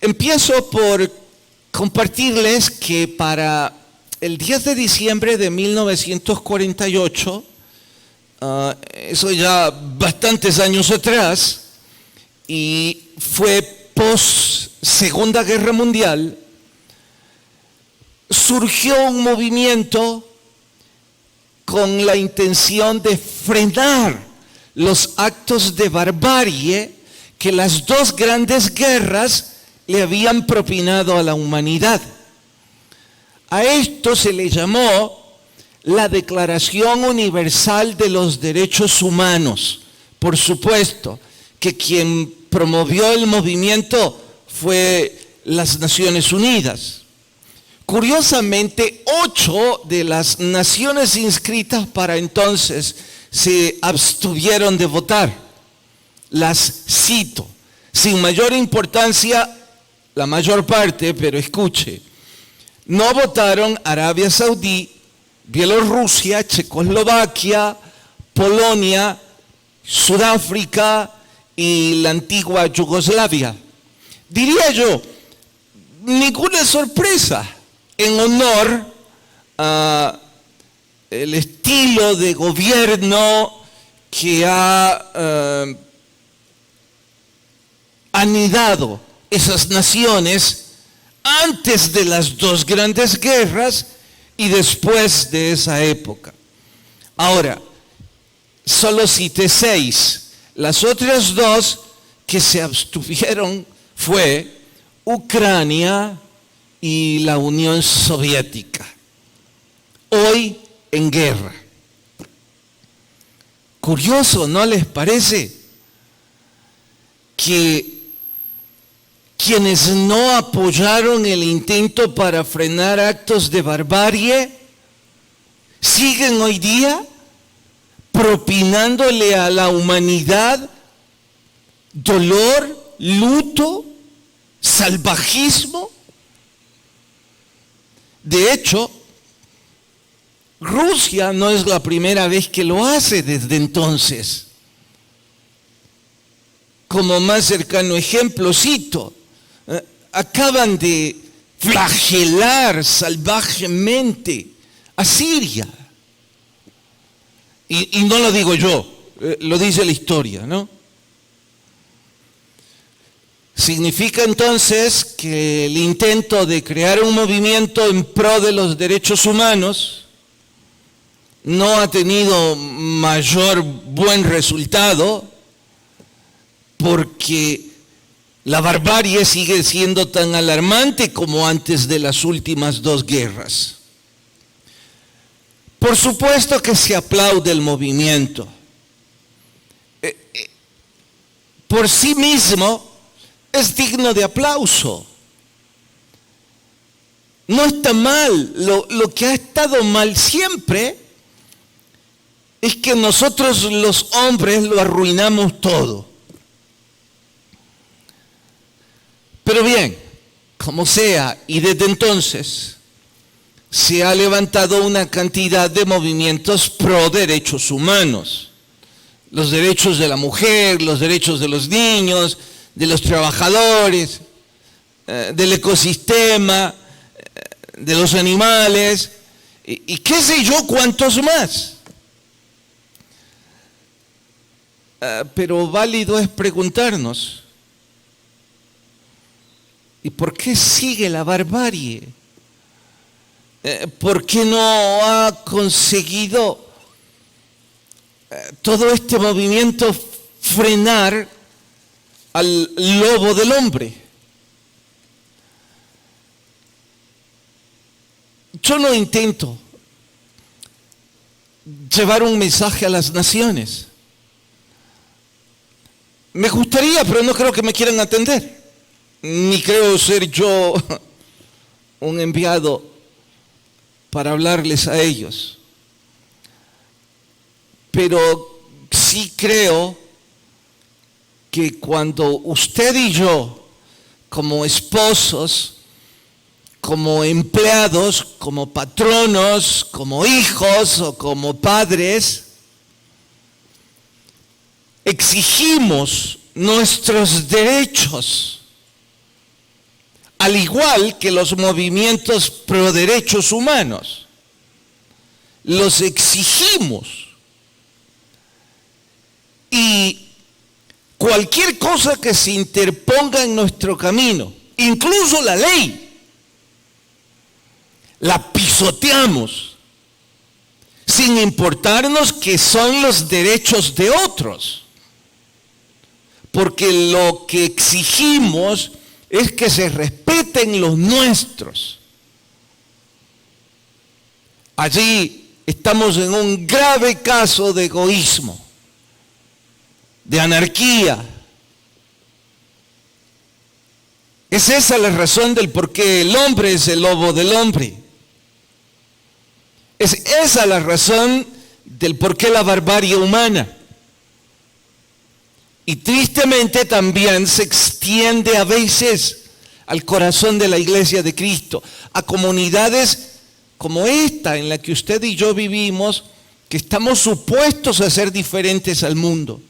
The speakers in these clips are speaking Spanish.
Empiezo por compartirles que para el 10 de diciembre de 1948, eso ya bastantes años atrás, y fue post Segunda Guerra Mundial, surgió un movimiento con la intención de frenar los actos de barbarie que las dos grandes guerras le habían propinado a la humanidad. A esto se le llamó la Declaración Universal de los Derechos Humanos. Por supuesto que quien promovió el movimiento fue las Naciones Unidas. Curiosamente, 8 de las naciones inscritas para entonces se abstuvieron de votar. Las cito, sin mayor importancia, la mayor parte, pero escuche. No votaron Arabia Saudí, Bielorrusia, Checoslovaquia, Polonia, Sudáfrica y la antigua Yugoslavia. Diría yo, ninguna sorpresa en honor a el estilo de gobierno que ha anidado esas naciones antes de las dos grandes guerras y después de esa época. Ahora, solo cité 6. Las otras 2 que se abstuvieron fue Ucrania y la Unión Soviética, hoy en guerra. Curioso, ¿no les parece? Que quienes no apoyaron el intento para frenar actos de barbarie siguen hoy día propinándole a la humanidad dolor, luto, salvajismo. De hecho, Rusia no es la primera vez que lo hace desde entonces. Como más cercano ejemplo cito, acaban de flagelar salvajemente a Siria. Y no lo digo yo, lo dice la historia, ¿no? Significa entonces que el intento de crear un movimiento en pro de los derechos humanos no ha tenido mayor buen resultado porque la barbarie sigue siendo tan alarmante como antes de las últimas 2 guerras. Por supuesto que se aplaude el movimiento. Por sí mismo es digno de aplauso. No está mal. Lo que ha estado mal siempre es que nosotros los hombres lo arruinamos todo. Pero bien, como sea, y desde entonces se ha levantado una cantidad de movimientos pro derechos humanos. Los derechos de la mujer, los derechos de los niños, de los trabajadores, del ecosistema, de los animales, y qué sé yo cuántos más. Pero válido es preguntarnos, ¿y por qué sigue la barbarie? ¿Por qué no ha conseguido todo este movimiento frenar al lobo del hombre? Yo no intento llevar un mensaje a las naciones. Me gustaría, pero no creo que me quieran atender. Ni creo ser yo un enviado para hablarles a ellos. Pero sí creo que cuando usted y yo, como esposos, como empleados, como patronos, como hijos o como padres, exigimos nuestros derechos, al igual que los movimientos pro derechos humanos. Los exigimos. Y cualquier cosa que se interponga en nuestro camino, incluso la ley, la pisoteamos, sin importarnos que son los derechos de otros. Porque lo que exigimos es que se respeten los nuestros. Allí estamos en un grave caso de egoísmo, de anarquía. Es esa la razón del por qué el hombre es el lobo del hombre. Es esa la razón del por qué la barbarie humana. Y tristemente también se extiende a veces al corazón de la iglesia de Cristo, a comunidades como esta en la que usted y yo vivimos, que estamos supuestos a ser diferentes al mundo.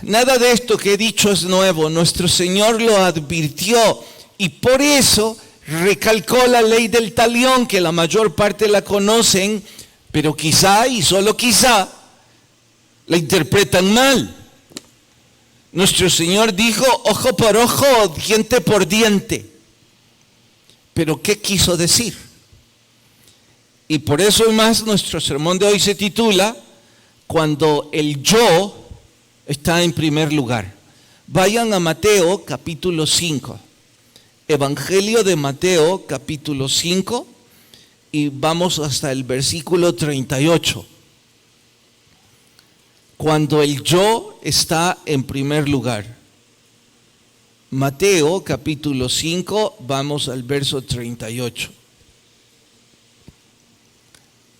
Nada de esto que he dicho es nuevo, nuestro Señor lo advirtió y por eso recalcó la ley del talión, que la mayor parte la conocen, pero quizá y solo quizá la interpretan mal. Nuestro Señor dijo ojo por ojo, diente por diente. Pero ¿qué quiso decir? Y por eso más nuestro sermón de hoy se titula Cuando el yo está en primer lugar. Vayan a Mateo capítulo 5. Evangelio de Mateo capítulo 5 y vamos hasta el versículo 38. Cuando el yo está en primer lugar. Mateo capítulo 5, vamos al verso 38.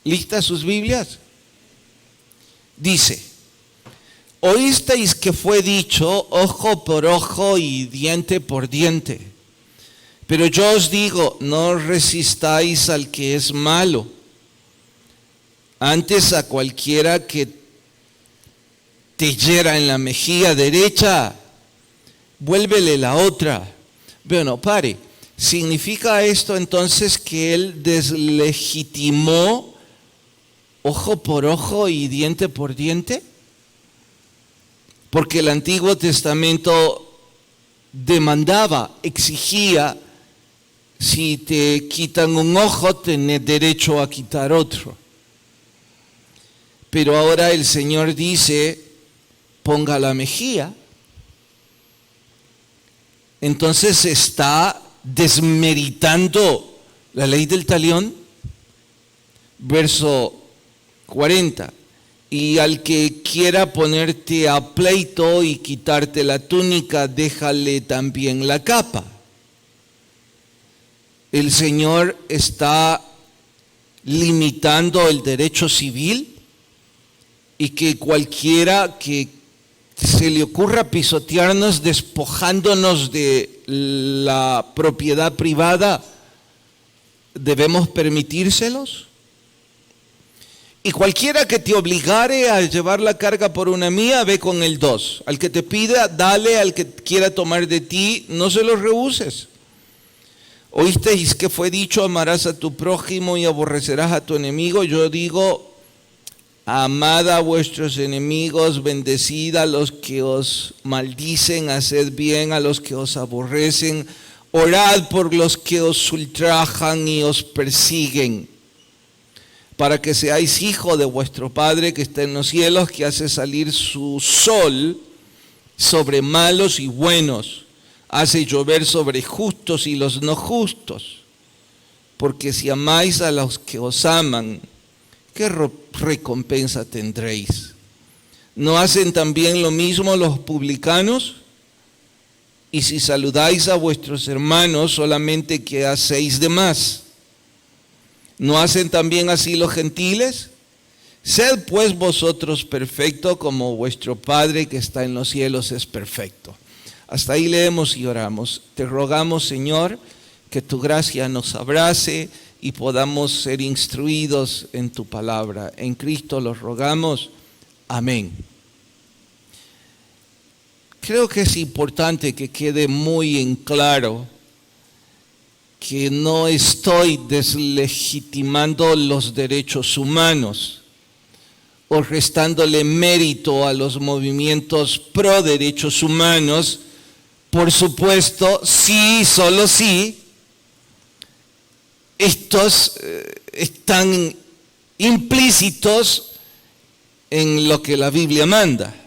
¿Listas sus Biblias? Dice, oísteis que fue dicho ojo por ojo y diente por diente. Pero yo os digo, no resistáis al que es malo. Antes a cualquiera que te hiera en la mejilla derecha, vuélvele la otra. Bueno, pare. ¿Significa esto entonces que él deslegitimó ojo por ojo y diente por diente? Porque el Antiguo Testamento demandaba, exigía, si te quitan un ojo, tenés derecho a quitar otro. Pero ahora el Señor dice, ponga la mejilla. Entonces está desmeritando la ley del talión. Verso 40. Y al que quiera ponerte a pleito y quitarte la túnica, déjale también la capa. El Señor está limitando el derecho civil y que cualquiera que se le ocurra pisotearnos, despojándonos de la propiedad privada, ¿debemos permitírselos? Y cualquiera que te obligare a llevar la carga por una mía, ve con el 2. Al que te pida, dale. Al que quiera tomar de ti, no se lo rehuses. Oísteis que fue dicho, amarás a tu prójimo y aborrecerás a tu enemigo. Yo digo, amad a vuestros enemigos, bendecid a los que os maldicen, haced bien a los que os aborrecen, orad por los que os ultrajan y os persiguen, para que seáis hijos de vuestro Padre que está en los cielos, que hace salir su sol sobre malos y buenos, hace llover sobre justos y los no justos. Porque si amáis a los que os aman, ¿qué recompensa tendréis? ¿No hacen también lo mismo los publicanos? Y si saludáis a vuestros hermanos, solamente ¿qué hacéis de más? ¿No hacen también así los gentiles? Sed pues vosotros perfectos como vuestro Padre que está en los cielos es perfecto. Hasta ahí leemos y oramos. Te rogamos, Señor, que tu gracia nos abrace y podamos ser instruidos en tu palabra. En Cristo los rogamos. Amén. creo que es importante que quede muy en claro que no estoy deslegitimando los derechos humanos o restándole mérito a los movimientos pro derechos humanos. Por supuesto, sí, solo sí, estos están implícitos en lo que la Biblia manda.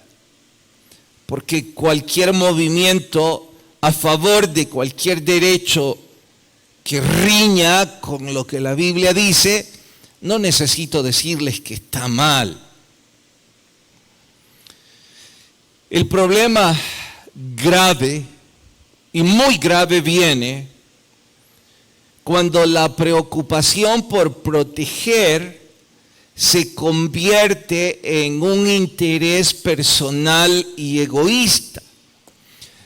Porque cualquier movimiento a favor de cualquier derecho que riña con lo que la Biblia dice, no necesito decirles que está mal. El problema grave y muy grave viene cuando la preocupación por proteger se convierte en un interés personal y egoísta.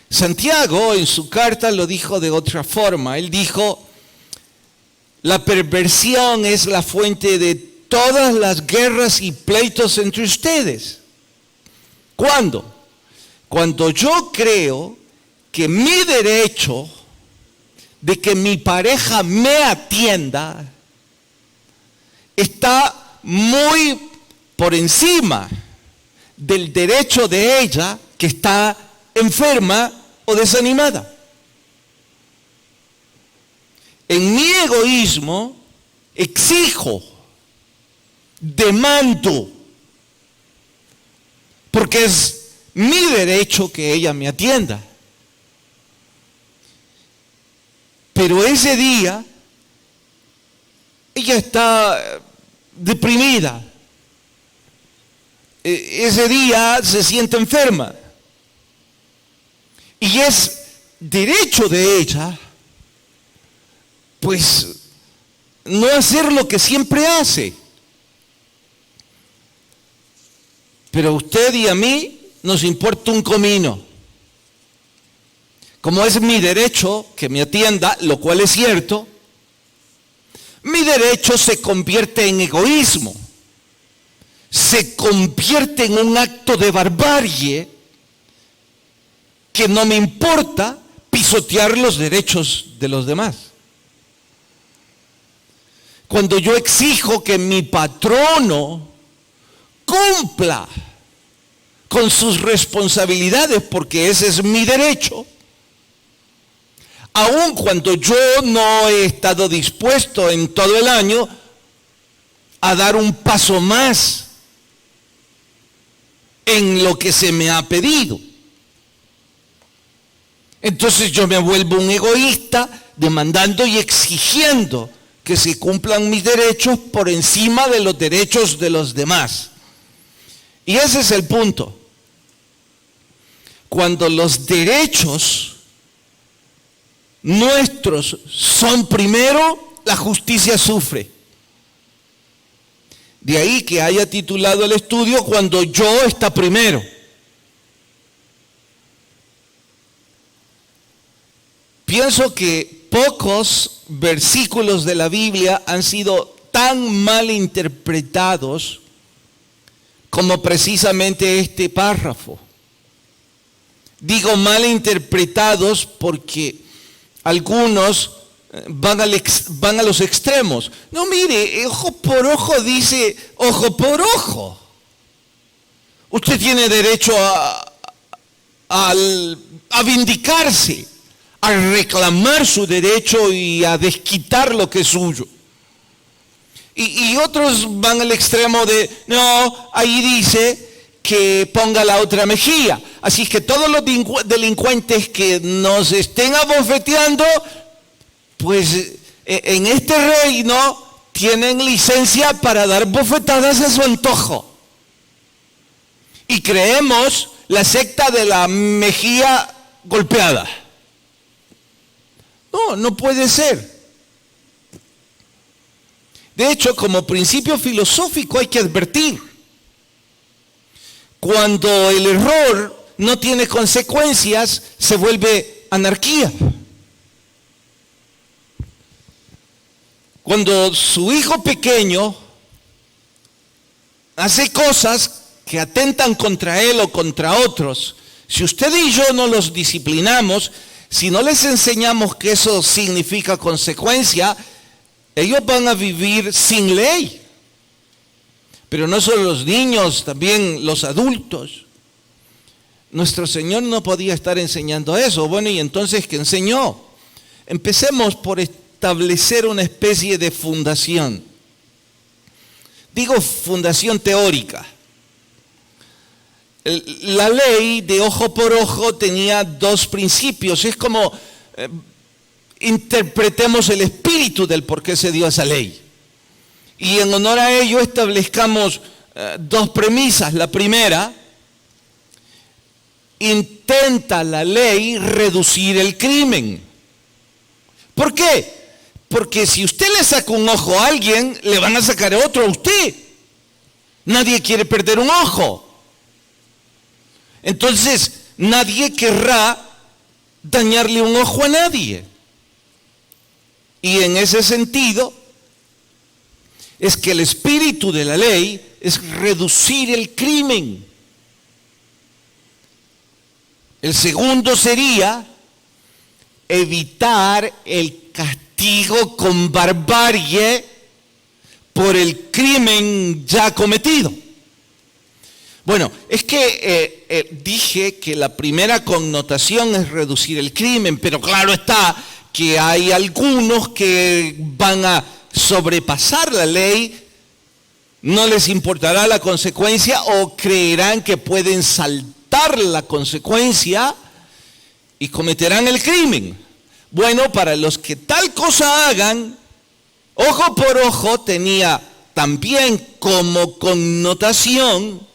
Santiago en su carta lo dijo de otra forma. Él dijo: la perversión es la fuente de todas las guerras y pleitos entre ustedes. ¿Cuándo? Cuando yo creo que mi derecho de que mi pareja me atienda está muy por encima del derecho de ella que está enferma o desanimada. En mi egoísmo exijo, demando, porque es mi derecho que ella me atienda. Pero ese día ella está deprimida. Ese día se siente enferma. Y es derecho de ella, pues, no hacer lo que siempre hace. Pero a usted y a mí nos importa un comino. Como es mi derecho que me atienda, lo cual es cierto, mi derecho se convierte en egoísmo, se convierte en un acto de barbarie que no me importa pisotear los derechos de los demás. Cuando yo exijo que mi patrono cumpla con sus responsabilidades, porque ese es mi derecho, aun cuando yo no he estado dispuesto en todo el año a dar un paso más en lo que se me ha pedido. Entonces yo me vuelvo un egoísta demandando y exigiendo que se cumplan mis derechos por encima de los derechos de los demás. Y ese es el punto. Cuando los derechos nuestros son primero, la justicia sufre. De ahí que haya titulado el estudio "Cuando yo está primero". Pienso que pocos versículos de la Biblia han sido tan mal interpretados como precisamente este párrafo. Digo mal interpretados porque algunos van a los extremos. No, mire, ojo por ojo dice ojo por ojo. Usted tiene derecho a vindicarse, a reclamar su derecho y a desquitar lo que es suyo. Y otros van al extremo de, no, ahí dice que ponga la otra mejilla. Así que todos los delincuentes que nos estén abofeteando, pues en este reino tienen licencia para dar bofetadas a su antojo. Y creemos la secta de la mejilla golpeada. No, no puede ser. De hecho, como principio filosófico hay que advertir, cuando el error no tiene consecuencias, se vuelve anarquía. Cuando su hijo pequeño hace cosas que atentan contra él o contra otros, Si usted y yo no los disciplinamos, si no les enseñamos que eso significa consecuencia, ellos van a vivir sin ley. Pero no solo los niños, también los adultos. Nuestro Señor no podía estar enseñando eso. Bueno, ¿y entonces qué enseñó? Empecemos por establecer una especie de fundación. Digo fundación teórica. La ley de ojo por ojo tenía dos principios. Es como interpretemos el espíritu del por qué se dio esa ley. Y en honor a ello establezcamos dos premisas. La primera, intenta la ley reducir el crimen. ¿Por qué? Porque si usted le saca un ojo a alguien, le van a sacar otro a usted. Nadie quiere perder un ojo. Entonces, nadie querrá dañarle un ojo a nadie. Y en ese sentido, es que el espíritu de la ley es reducir el crimen. El segundo sería evitar el castigo con barbarie por el crimen ya cometido. Bueno, es que dije que la primera connotación es reducir el crimen, pero claro está que hay algunos que van a sobrepasar la ley, no les importará la consecuencia o creerán que pueden saltar la consecuencia y cometerán el crimen. Bueno, para los que tal cosa hagan, ojo por ojo tenía también como connotación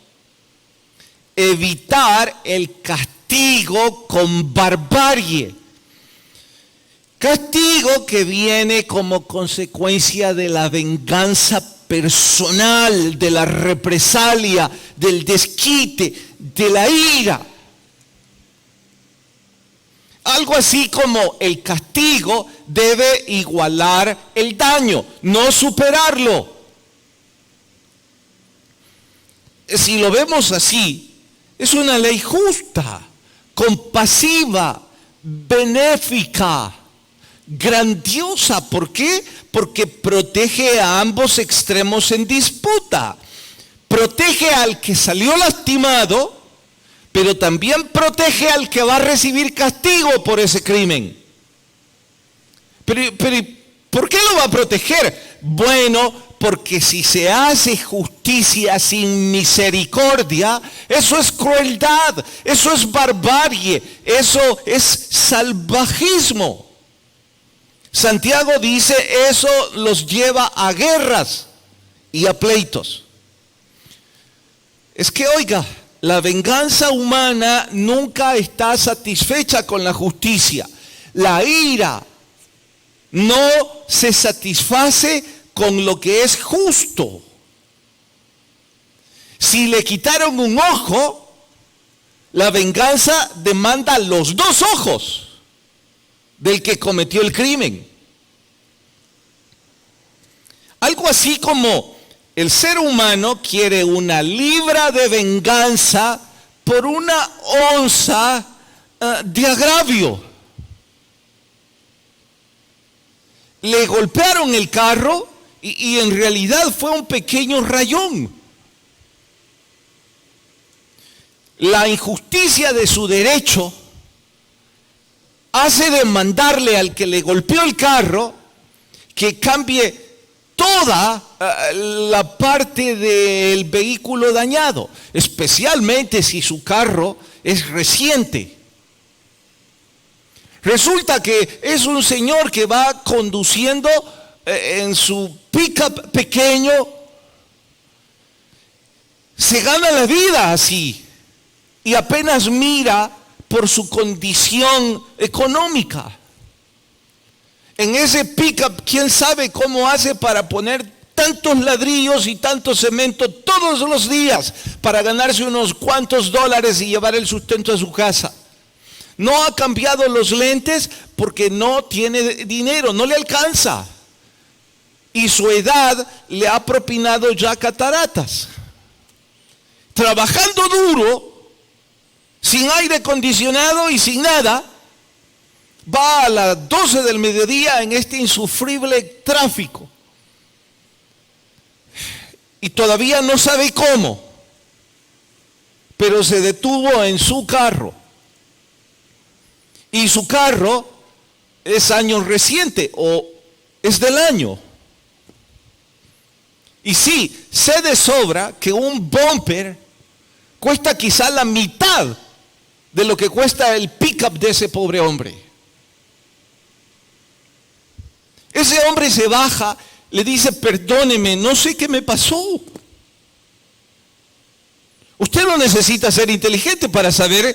evitar el castigo con barbarie. Castigo que viene como consecuencia de la venganza personal, de la represalia, del desquite, de la ira. Algo así como el castigo debe igualar el daño, no superarlo. Si lo vemos así, es una ley justa, compasiva, benéfica, grandiosa. ¿Por qué? Porque protege a ambos extremos en disputa. Protege al que salió lastimado, pero también protege al que va a recibir castigo por ese crimen. Pero ¿por qué lo va a proteger? Bueno, porque si se hace justicia sin misericordia, eso es crueldad, eso es barbarie, eso es salvajismo. Santiago dice, eso los lleva a guerras y a pleitos. Es que, oiga, la venganza humana nunca está satisfecha con la justicia. La ira no se satisface con lo que es justo. Si le quitaron un ojo, la venganza demanda los dos ojos del que cometió el crimen. Algo así como el ser humano quiere una libra de venganza por una onza de agravio. Le golpearon el carro y en realidad fue un pequeño rayón. La injusticia de su derecho hace demandarle al que le golpeó el carro que cambie toda la parte del vehículo dañado, especialmente si su carro es reciente. Resulta que es un señor que va conduciendo en su pickup pequeño, se gana la vida así y apenas mira por su condición económica. En ese pickup, ¿quién sabe cómo hace para poner tantos ladrillos y tanto cemento todos los días para ganarse unos cuantos dólares y llevar el sustento a su casa? No ha cambiado los lentes porque no tiene dinero, no le alcanza. Y su edad le ha propinado ya cataratas. Trabajando duro, sin aire acondicionado y sin nada, va a las 12 del mediodía en este insufrible tráfico. Y todavía no sabe cómo, pero se detuvo en su carro. Y su carro es año reciente o es del año. Y sí, sé de sobra que un bumper cuesta quizá la mitad de lo que cuesta el pickup de ese pobre hombre. Ese hombre se baja, le dice, perdóneme, no sé qué me pasó. Usted no necesita ser inteligente para saber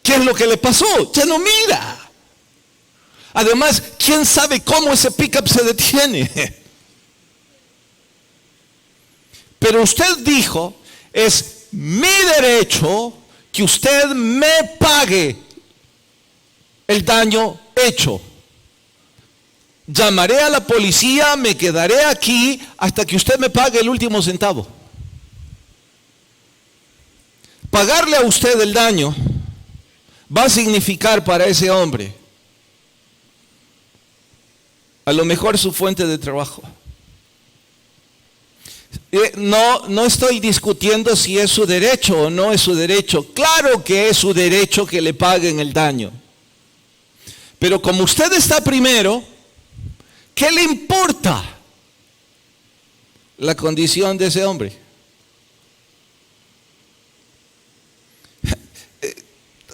qué es lo que le pasó. Ya no mira. Además, ¿quién sabe cómo ese pickup se detiene? Pero usted dijo, es mi derecho que usted me pague el daño hecho. Llamaré a la policía, me quedaré aquí hasta que usted me pague el último centavo. Pagarle a usted el daño va a significar para ese hombre a lo mejor su fuente de trabajo. No estoy discutiendo si es su derecho o no es su derecho. Claro que es su derecho que le paguen el daño. Pero como usted está primero, ¿qué le importa la condición de ese hombre?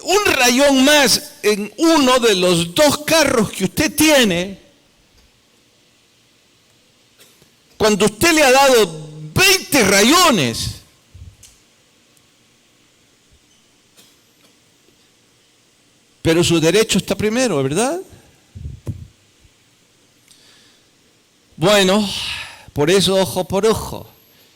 Un rayón más en uno de los dos carros que usted tiene, cuando usted le ha dado 20 rayones, pero su derecho está primero, ¿verdad? Bueno, por eso ojo por ojo.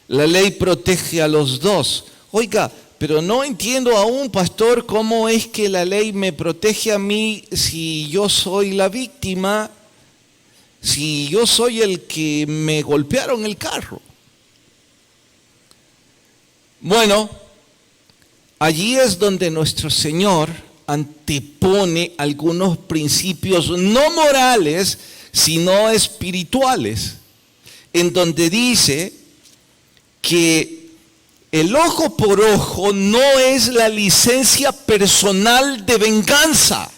La ley protege a los dos. Oiga, pero no entiendo aún, pastor, cómo es que la ley me protege a mí si yo soy la víctima, si yo soy el que me golpearon el carro. Bueno, allí es donde nuestro Señor antepone algunos principios no morales, sino espirituales, en donde dice que el ojo por ojo no es la licencia personal de venganza.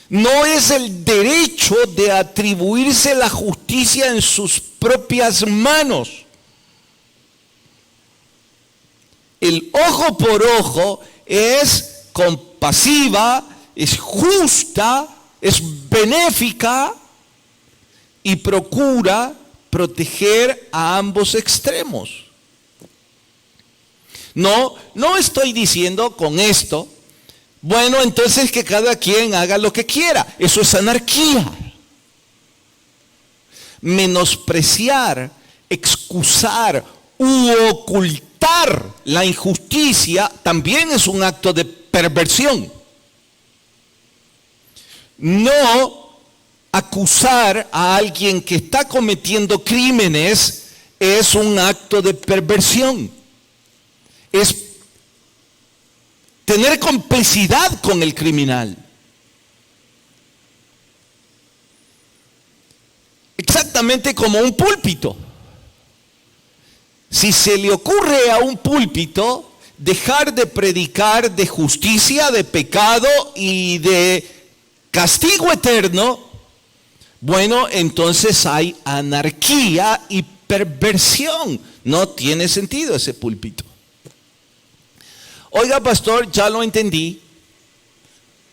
No es el derecho de atribuirse la justicia en sus propias manos. El ojo por ojo es compasiva, es justa, es benéfica y procura proteger a ambos extremos. No estoy diciendo con esto, bueno, entonces que cada quien haga lo que quiera. Eso es anarquía. Menospreciar, excusar u ocultar la injusticia también es un acto de perversión. No acusar a alguien que está cometiendo crímenes es un acto de perversión. Es tener complicidad con el criminal. Exactamente como un púlpito. Si se le ocurre a un púlpito dejar de predicar de justicia, de pecado y de castigo eterno, bueno, entonces hay anarquía y perversión. No tiene sentido ese púlpito. Oiga, pastor, ya lo entendí.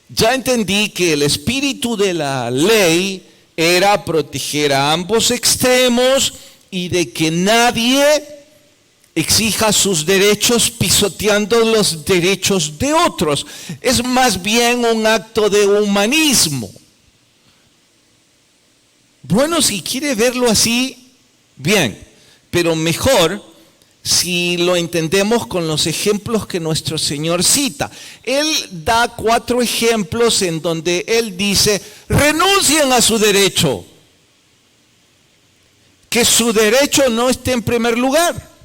Ya entendí que el espíritu de la ley era proteger a ambos extremos y de que nadie exija sus derechos pisoteando los derechos de otros. Es más bien un acto de humanismo. Bueno, si quiere verlo así, bien, pero mejor si lo entendemos con los ejemplos que nuestro Señor cita. Él da 4 ejemplos en donde Él dice, renuncien a su derecho. Que su derecho no esté en primer lugar.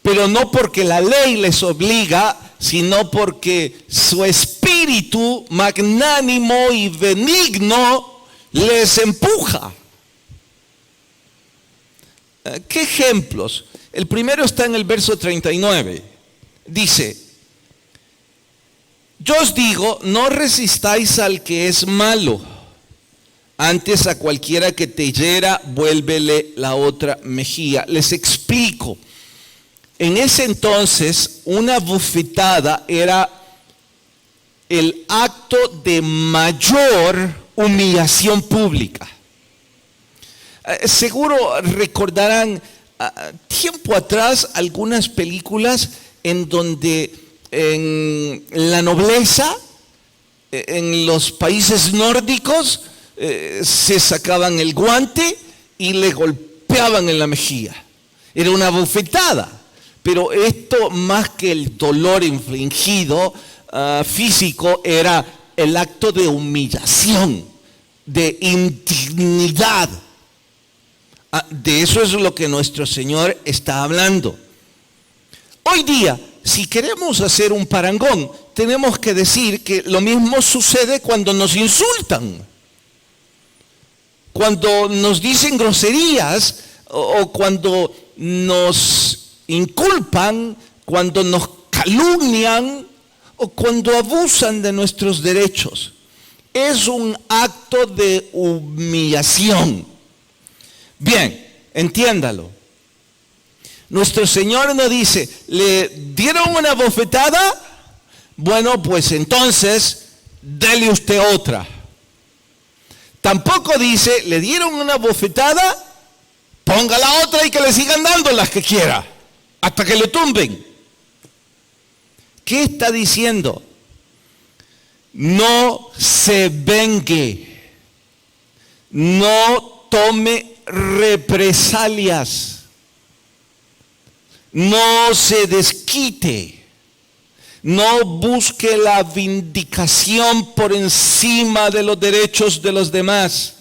pero no porque la ley les obliga, sino porque su espíritu magnánimo y benigno les empuja. ¿Qué ejemplos? El primero está en el verso 39. Dice: yo os digo, no resistáis al que es malo, antes a cualquiera que te hiera, vuélvele la otra mejilla. Les explico. En ese entonces, una bofetada era el acto de mayor humillación pública. Seguro recordarán tiempo atrás algunas películas en donde en la nobleza, en los países nórdicos, se sacaban el guante y le golpeaban en la mejilla. Era una bofetada, pero esto, más que el dolor infligido físico, era el acto de humillación, de indignidad. De eso es lo que nuestro Señor está hablando. Hoy día, si queremos hacer un parangón, tenemos que decir que lo mismo sucede cuando nos insultan, cuando nos dicen groserías, o cuando nos inculpan, cuando nos calumnian, o cuando abusan de nuestros derechos. Es un acto de humillación. Bien, entiéndalo. Nuestro Señor no dice, ¿le dieron una bofetada? Bueno, pues entonces, dele usted otra. Tampoco dice, ¿le dieron una bofetada? Ponga la otra y que le sigan dando las que quiera, hasta que lo tumben. ¿Qué está diciendo? No se vengue, no tome represalias, no se desquite, no busque la vindicación por encima de los derechos de los demás.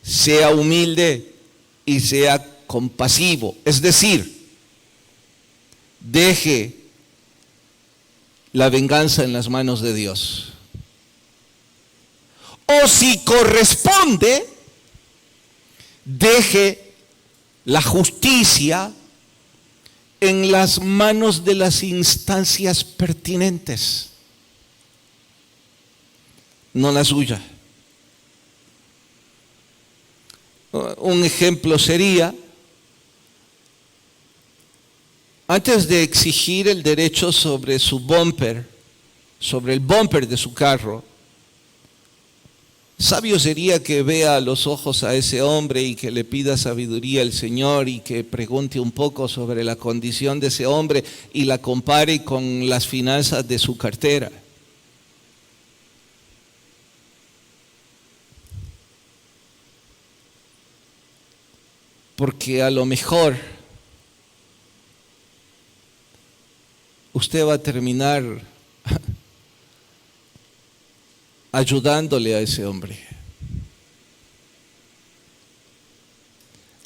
Sea humilde y sea compasivo, es decir, deje la venganza en las manos de Dios. O si corresponde, deje la justicia en las manos de las instancias pertinentes, no la suya. Un ejemplo sería, antes de exigir el derecho sobre su bumper, sobre el bumper de su carro, sabio sería que vea a los ojos a ese hombre y que le pida sabiduría al Señor y que pregunte un poco sobre la condición de ese hombre y la compare con las finanzas de su cartera. Porque a lo mejor usted va a terminar ayudándole a ese hombre.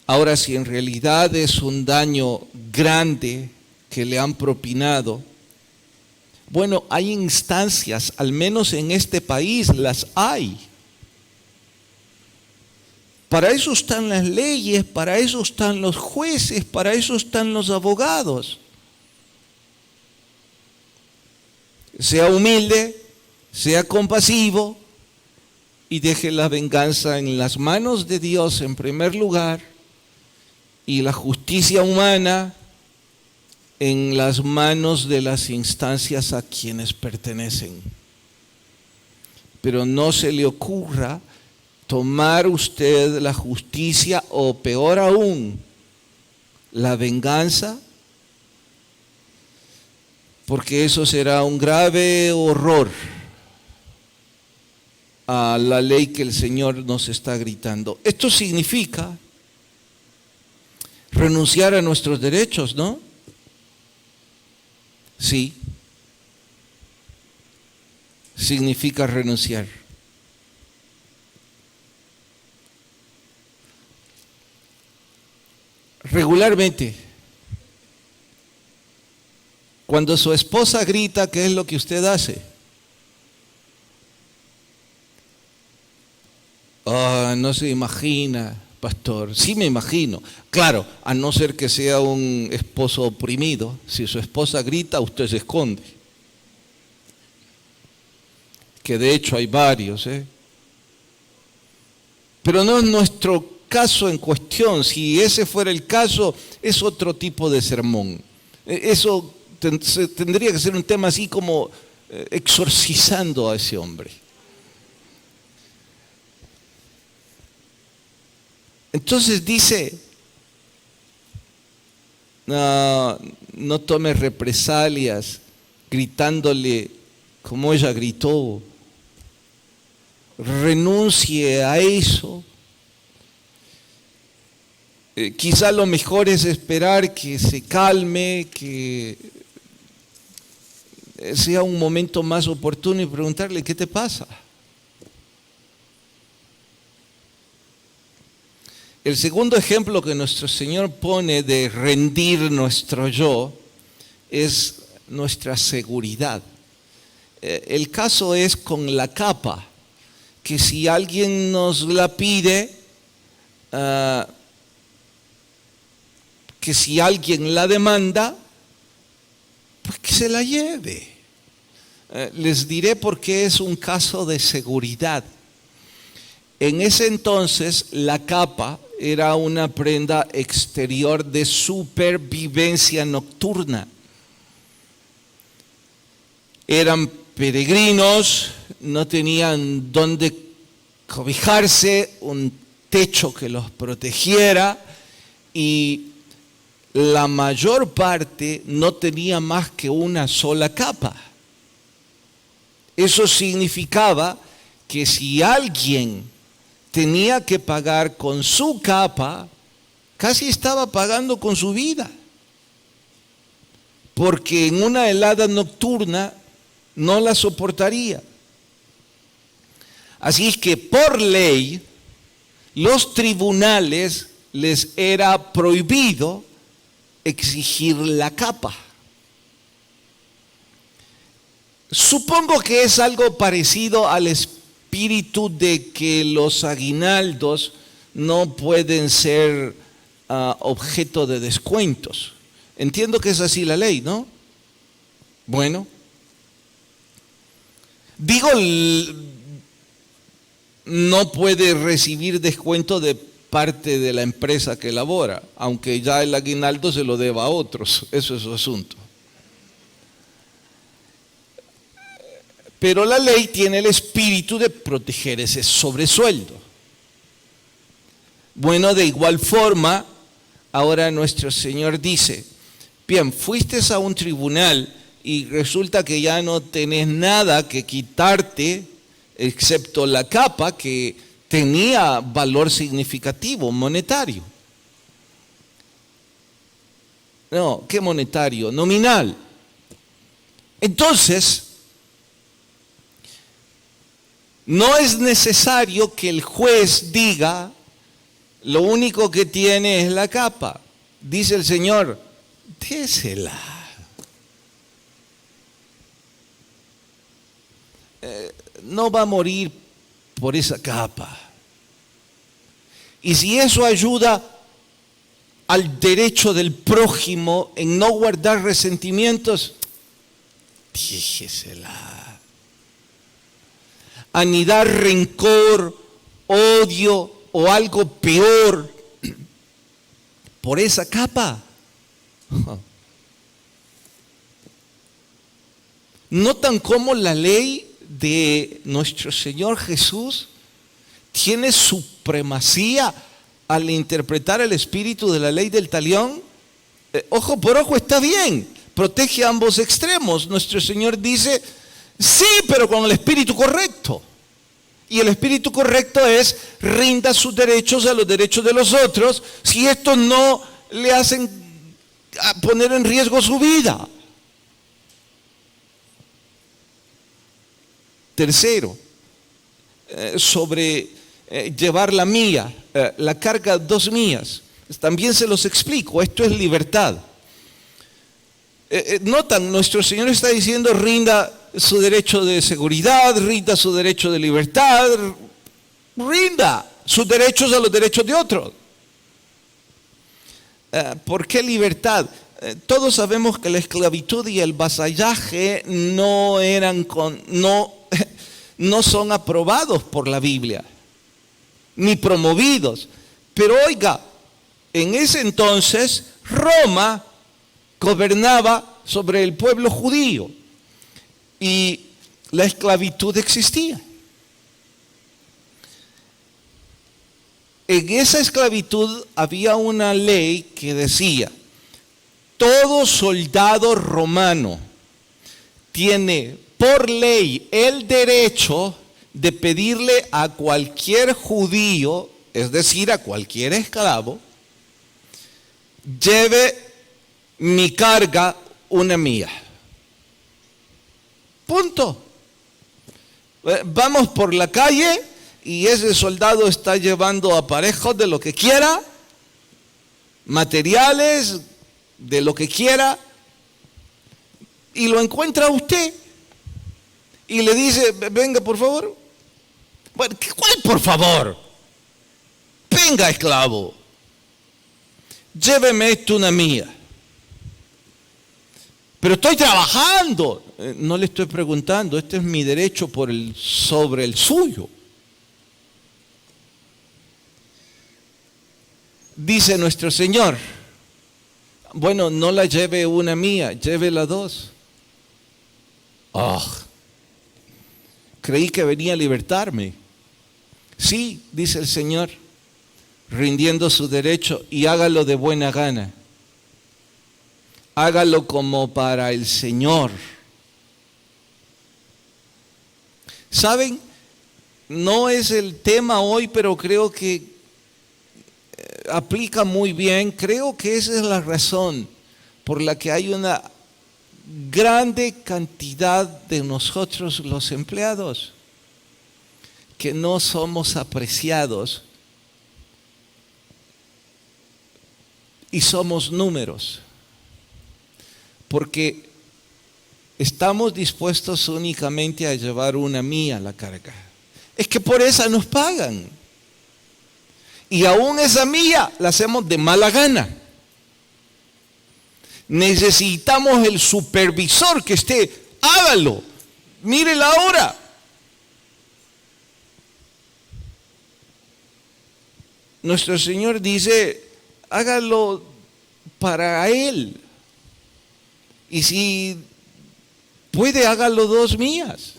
Ahora, si en realidad es un daño grande que le han propinado, bueno, hay instancias, al menos en este país las hay. Para eso están las leyes, para eso están los jueces, para eso están los abogados. Sea humilde, sea compasivo y deje la venganza en las manos de Dios en primer lugar y la justicia humana en las manos de las instancias a quienes pertenecen. Pero no se le ocurra tomar usted la justicia o peor aún, la venganza, porque eso será un grave horror a la ley que el Señor nos está gritando. Esto significa renunciar a nuestros derechos, ¿no? Sí, significa renunciar. Regularmente, Cuando su esposa grita, ¿qué es lo que usted hace? No se imagina, pastor. Sí me imagino. Claro, a no ser que sea un esposo oprimido. Si su esposa grita, usted se esconde. Que de hecho hay varios, ¿eh? Pero no es nuestro caso en cuestión. Si ese fuera el caso, es otro tipo de sermón. Eso tendría que ser un tema así como exorcizando a ese hombre. Entonces dice, no tome represalias gritándole como ella gritó. Renuncie a eso. Quizá lo mejor es esperar que se calme, que sea un momento más oportuno y preguntarle, ¿qué te pasa? El segundo ejemplo que nuestro Señor pone de rendir nuestro yo es nuestra seguridad. El caso es con la capa, que si alguien nos la pide, que si alguien la demanda, pues que se la lleve. Les diré por qué es un caso de seguridad. En ese entonces la capa era una prenda exterior de supervivencia nocturna. Eran peregrinos, no tenían dónde cobijarse, un techo que los protegiera, y la mayor parte no tenía más que una sola capa. Eso significaba que si alguien tenía que pagar con su capa, casi estaba pagando con su vida, porque en una helada nocturna no la soportaría. Así es que por ley, los tribunales les era prohibido exigir la capa. Supongo que es algo parecido al espíritu de que los aguinaldos no pueden ser objeto de descuentos. Entiendo que es así la ley, ¿no? Bueno, digo, no puede recibir descuento de parte de la empresa que elabora, aunque ya el aguinaldo se lo deba a otros, eso es su asunto. Pero la ley tiene el espíritu de proteger ese sobresueldo. Bueno, de igual forma, ahora nuestro Señor dice, bien, fuiste a un tribunal y resulta que ya no tenés nada que quitarte, excepto la capa que tenía valor significativo, monetario. No, ¿qué monetario? Nominal. Entonces, no es necesario que el juez diga, lo único que tiene es la capa. Dice el Señor, désela. No va a morir por esa capa. Y si eso ayuda al derecho del prójimo en no guardar resentimientos, déjesela. Anidar rencor, odio o algo peor por esa capa. ¿Notan cómo la ley de nuestro Señor Jesús tiene supremacía al interpretar el espíritu de la ley del talión? Ojo por ojo está bien, protege a ambos extremos. Nuestro Señor dice, sí, pero con el espíritu correcto. Y el espíritu correcto es, rinda sus derechos a los derechos de los otros, si estos no le hacen poner en riesgo su vida. Tercero, sobre llevar la mía, la carga dos mías. También se los explico, esto es libertad. Notan, nuestro Señor está diciendo rinda su derecho de seguridad, rinda su derecho de libertad, rinda sus derechos a los derechos de otros. ¿Por qué libertad? Todos sabemos que la esclavitud y el vasallaje no son aprobados por la Biblia, ni promovidos. Pero oiga, en ese entonces Roma gobernaba sobre el pueblo judío y la esclavitud existía. En esa esclavitud había una ley que decía: todo soldado romano tiene por ley el derecho de pedirle a cualquier judío, es decir, a cualquier esclavo, lleve mi carga, una mía. Punto. Vamos por la calle y ese soldado está llevando aparejos de lo que quiera, materiales de lo que quiera, y lo encuentra usted y le dice: venga por favor. Bueno, ¿cuál por favor? Venga, esclavo, lléveme esto, una mía. Pero estoy trabajando. No le estoy preguntando, este es mi derecho sobre el suyo. Dice nuestro Señor: bueno, no la lleve una mía, llévela dos. Creí que venía a libertarme. Sí, dice el Señor, rindiendo su derecho, y hágalo de buena gana. Hágalo como para el Señor. ¿Saben? No es el tema hoy, pero creo que aplica muy bien. Creo que esa es la razón por la que hay una grande cantidad de nosotros los empleados que no somos apreciados y somos números, porque estamos dispuestos únicamente a llevar una mía la carga. Es que por esa nos pagan. Y aún esa mía la hacemos de mala gana. Necesitamos el supervisor que esté: hágalo, mire la hora. Nuestro Señor dice: hágalo para Él. Y si puede, hágalo dos mías.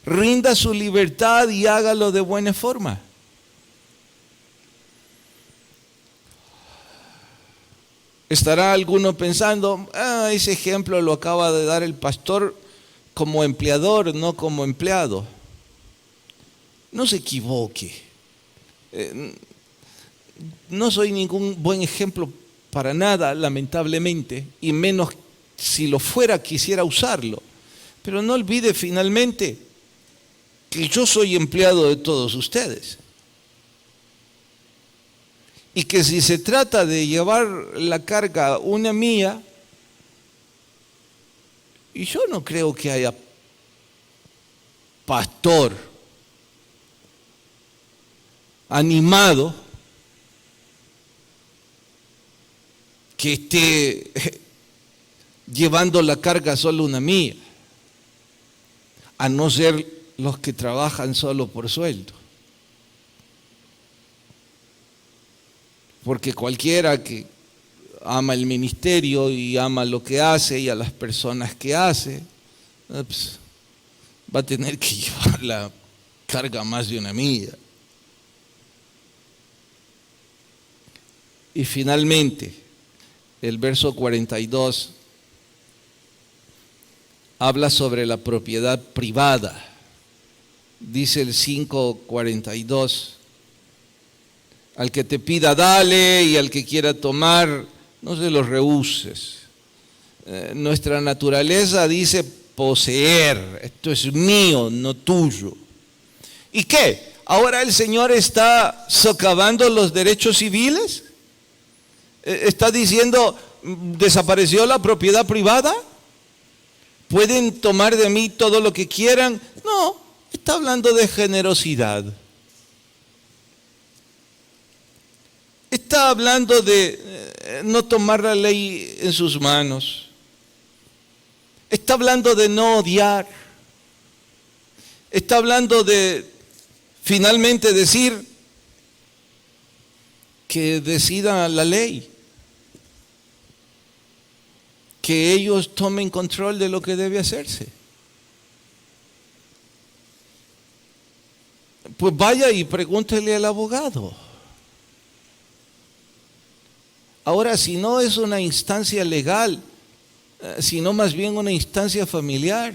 Rinda su libertad y hágalo de buena forma. Estará alguno pensando: ese ejemplo lo acaba de dar el pastor como empleador, no como empleado. No se equivoque. No soy ningún buen ejemplo para nada, lamentablemente, y menos si lo fuera quisiera usarlo. Pero no olvide finalmente que yo soy empleado de todos ustedes. Y que si se trata de llevar la carga una mía, y yo no creo que haya pastor animado que esté llevando la carga solo una mía, a no ser los que trabajan solo por sueldo. Porque cualquiera que ama el ministerio y ama lo que hace y a las personas que hace, pues, va a tener que llevar la carga más de una milla. Y finalmente, el verso 42 habla sobre la propiedad privada. Dice el 5:42: al que te pida, dale, y al que quiera tomar, no se lo rehúses. Nuestra naturaleza dice poseer. Esto es mío, no tuyo. ¿Y qué? ¿Ahora el Señor está socavando los derechos civiles? Está diciendo: ¿Desapareció la propiedad privada? ¿Pueden tomar de mí todo lo que quieran? No, está hablando de generosidad. Está hablando de no tomar la ley en sus manos. Está hablando de no odiar. Está hablando de finalmente decir que decida la ley. Que ellos tomen control de lo que debe hacerse. Pues vaya y pregúntele al abogado. Ahora, si no es una instancia legal, sino más bien una instancia familiar,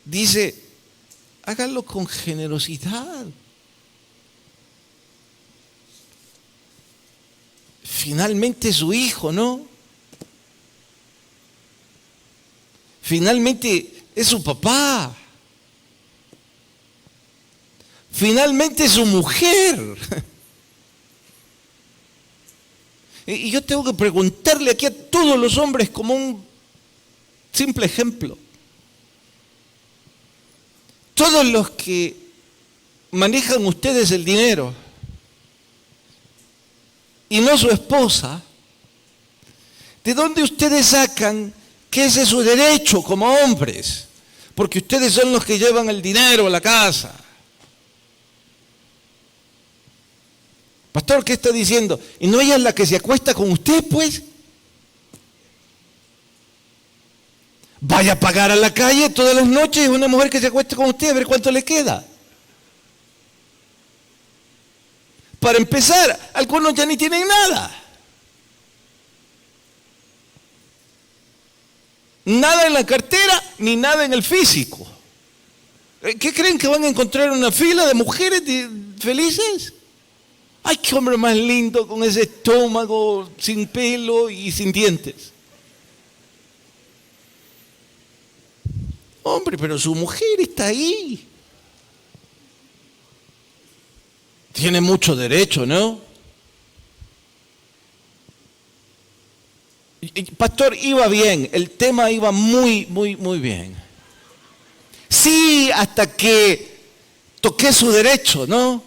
dice, hágalo con generosidad. Finalmente su hijo, ¿no? Finalmente es su papá. Finalmente es su mujer. Y yo tengo que preguntarle aquí a todos los hombres como un simple ejemplo. Todos los que manejan ustedes el dinero y no su esposa, ¿de dónde ustedes sacan que ese es su derecho como hombres? Porque ustedes son los que llevan el dinero a la casa. Pastor, ¿qué está diciendo? ¿Y no ella es la que se acuesta con usted, pues? Vaya a pagar a la calle todas las noches una mujer que se acueste con usted a ver cuánto le queda. Para empezar, algunos ya ni tienen nada. Nada en la cartera, ni nada en el físico. ¿Qué creen que van a encontrar una fila de mujeres felices? ¡Ay, qué hombre más lindo con ese estómago sin pelo y sin dientes! Hombre, pero su mujer está ahí. Tiene mucho derecho, ¿no? Pastor, iba bien, el tema iba muy bien. Sí, hasta que toqué su derecho, ¿no?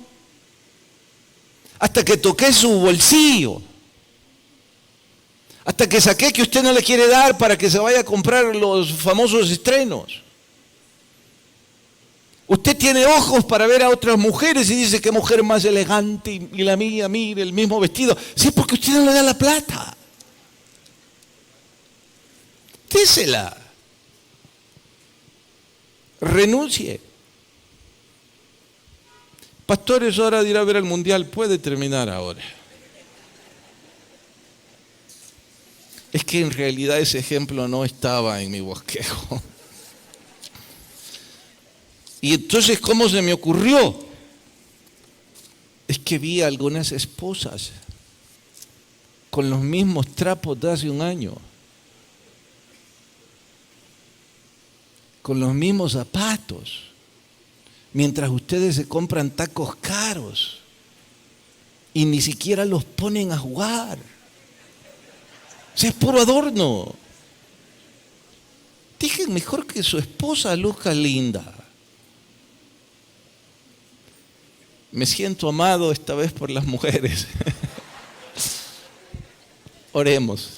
Hasta que toqué su bolsillo. Hasta que saqué que usted no le quiere dar para que se vaya a comprar los famosos estrenos. Usted tiene ojos para ver a otras mujeres y dice qué mujer más elegante y la mía, mire, el mismo vestido. Sí, porque usted no le da la plata. Désela. Renuncie. Pastor, es hora de ir a ver el mundial. Puede terminar ahora. Es que en realidad ese ejemplo no estaba en mi bosquejo. Y entonces, ¿cómo se me ocurrió? Es que vi a algunas esposas con los mismos trapos de hace un año, con los mismos zapatos, mientras ustedes se compran tacos caros y ni siquiera los ponen a jugar. O sea, es puro adorno. Dejen mejor que su esposa luzca linda. Me siento amado esta vez por las mujeres. Oremos.